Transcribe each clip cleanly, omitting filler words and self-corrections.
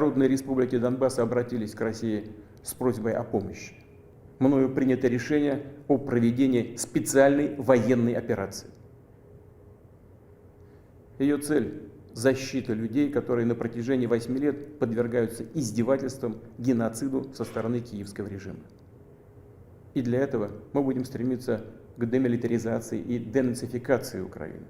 Народные республики Донбасса обратились к России с просьбой о помощи. Мною принято решение о проведении специальной военной операции. Ее цель – защита людей, которые на протяжении 8 лет подвергаются издевательствам, геноциду со стороны киевского режима. И для этого мы будем стремиться к демилитаризации и денацификации Украины,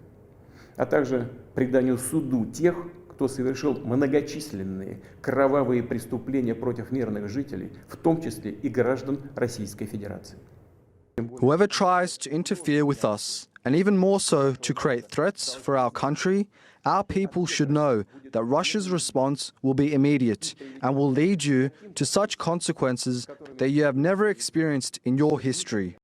а также преданию суду тех, кто совершил многочисленные кровавые преступления против мирных жителей, в том числе и граждан Российской Федерации. Whoever tries to interfere with us, and even more so to create threats for our country, our people should know that Russia's response will be immediate and will lead you to such consequences that you have never experienced in your history.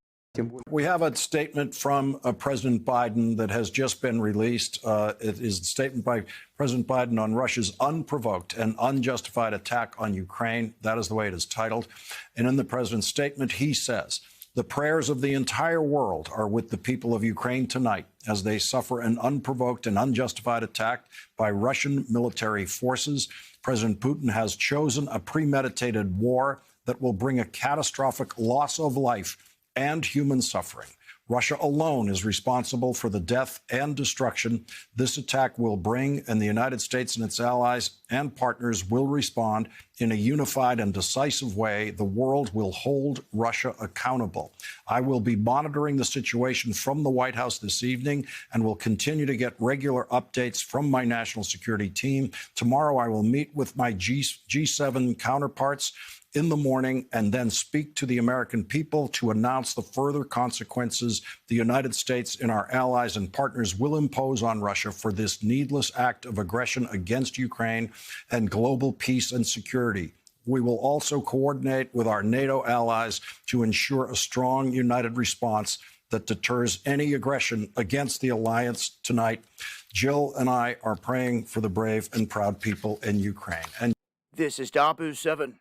We have a statement from President Biden that has just been released. It is a statement by President Biden on Russia's unprovoked and unjustified attack on Ukraine. That is the way it is titled. And in the president's statement, he says, "The prayers of the entire world are with the people of Ukraine tonight as they suffer an unprovoked and unjustified attack by Russian military forces. President Putin has chosen a premeditated war that will bring a catastrophic loss of life and human suffering. Russia alone is responsible for the death and destruction this attack will bring, and the United States and its allies and partners will respond in a unified and decisive way. The world will hold Russia accountable. I will be monitoring the situation from the White House this evening and will continue to get regular updates from my national security team. Tomorrow, I will meet with my G7 counterparts in the morning and then speak to the American people to announce the further consequences the United States and our allies and partners will impose on Russia for this needless act of aggression against Ukraine and global peace and security. We will also coordinate with our NATO allies to ensure a strong, united response that deters any aggression against the alliance tonight. Jill and I are praying for the brave and proud people in Ukraine." And this is Dabu 7.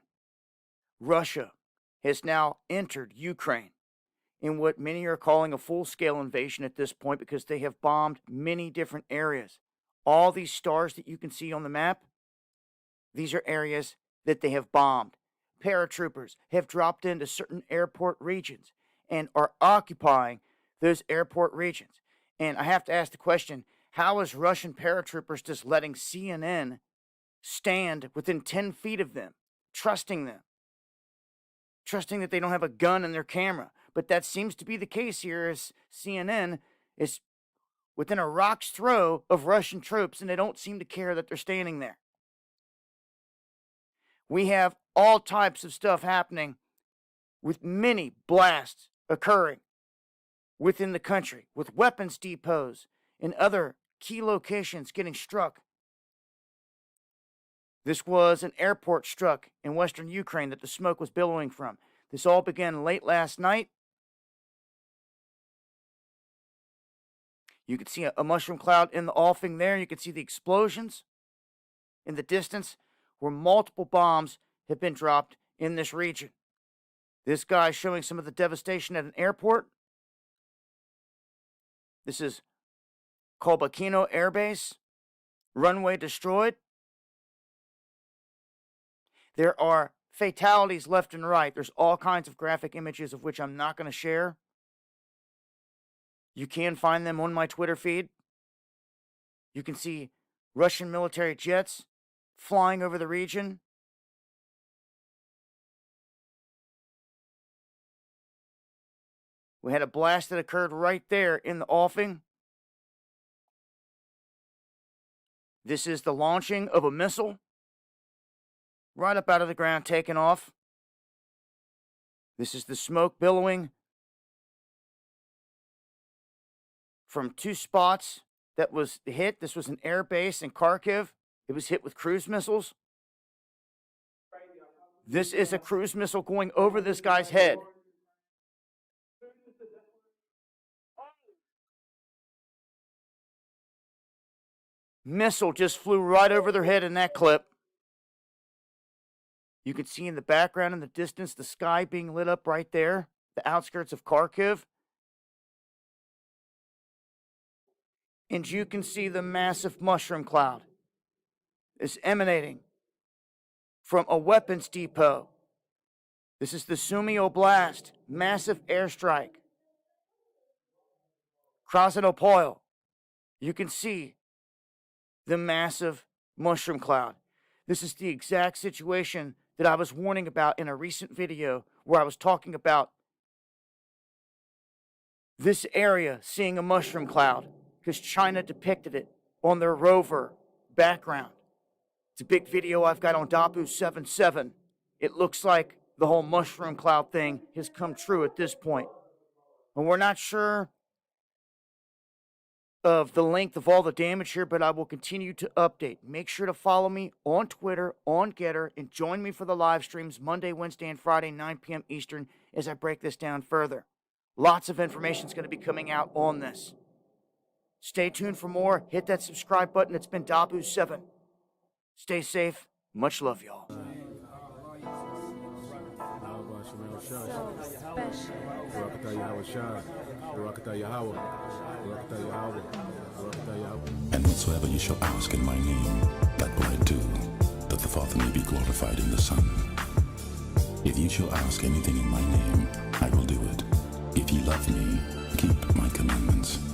Russia has now entered Ukraine in what many are calling a full-scale invasion at this point because they have bombed many different areas. All these stars that you can see on the map, these are areas that they have bombed. Paratroopers have dropped into certain airport regions and are occupying those airport regions. And I have to ask the question, how is Russian paratroopers just letting CNN stand within 10 feet of them, trusting them? Trusting that they don't have a gun in their camera. But that seems to be the case here, as CNN is within a rock's throw of Russian troops, and they don't seem to care that they're standing there. We have all types of stuff happening with many blasts occurring within the country, with weapons depots and other key locations getting struck. This was an airport struck in western Ukraine that the smoke was billowing from. This all began late last night. You can see a mushroom cloud in the offing there. You can see the explosions in the distance where multiple bombs have been dropped in this region. This guy showing some of the devastation at an airport. This is Kolbakino Air Base. Runway destroyed. There are fatalities left and right. There's all kinds of graphic images of which I'm not going to share. You can find them on my Twitter feed. You can see Russian military jets flying over the region. We had a blast that occurred right there in the offing. This is the launching of a missile. Right up out of the ground, taking off. This is the smoke billowing from two spots that was hit. This was an air base in Kharkiv. It was hit with cruise missiles. This is a cruise missile going over this guy's head. Missile just flew right over their head in that clip. You can see in the background in the distance the sky being lit up right there, the outskirts of Kharkiv. And you can see the massive mushroom cloud is emanating from a weapons depot. This is the Sumy Oblast, massive airstrike. Krasnopoil, you can see the massive mushroom cloud. This is the exact situation that I was warning about in a recent video where I was talking about this area seeing a mushroom cloud because China depicted it on their rover background. It's a big video I've got on Dabu77. It looks like the whole mushroom cloud thing has come true at this point. And we're not sure of the length of all the damage here, but I will continue to update. Make sure to follow me on Twitter, on Getter, and join me for the live streams Monday, Wednesday, and Friday, 9 p.m. Eastern, as I break this down further. Lots of information is going to be coming out on this. Stay tuned for more. Hit that subscribe button. It's been Dabu7. Stay safe. Much love, y'all. And whatsoever you shall ask in my name, that will I do, that the Father may be glorified in the Son. If you shall ask anything in my name, I will do it. If ye love me, keep my commandments.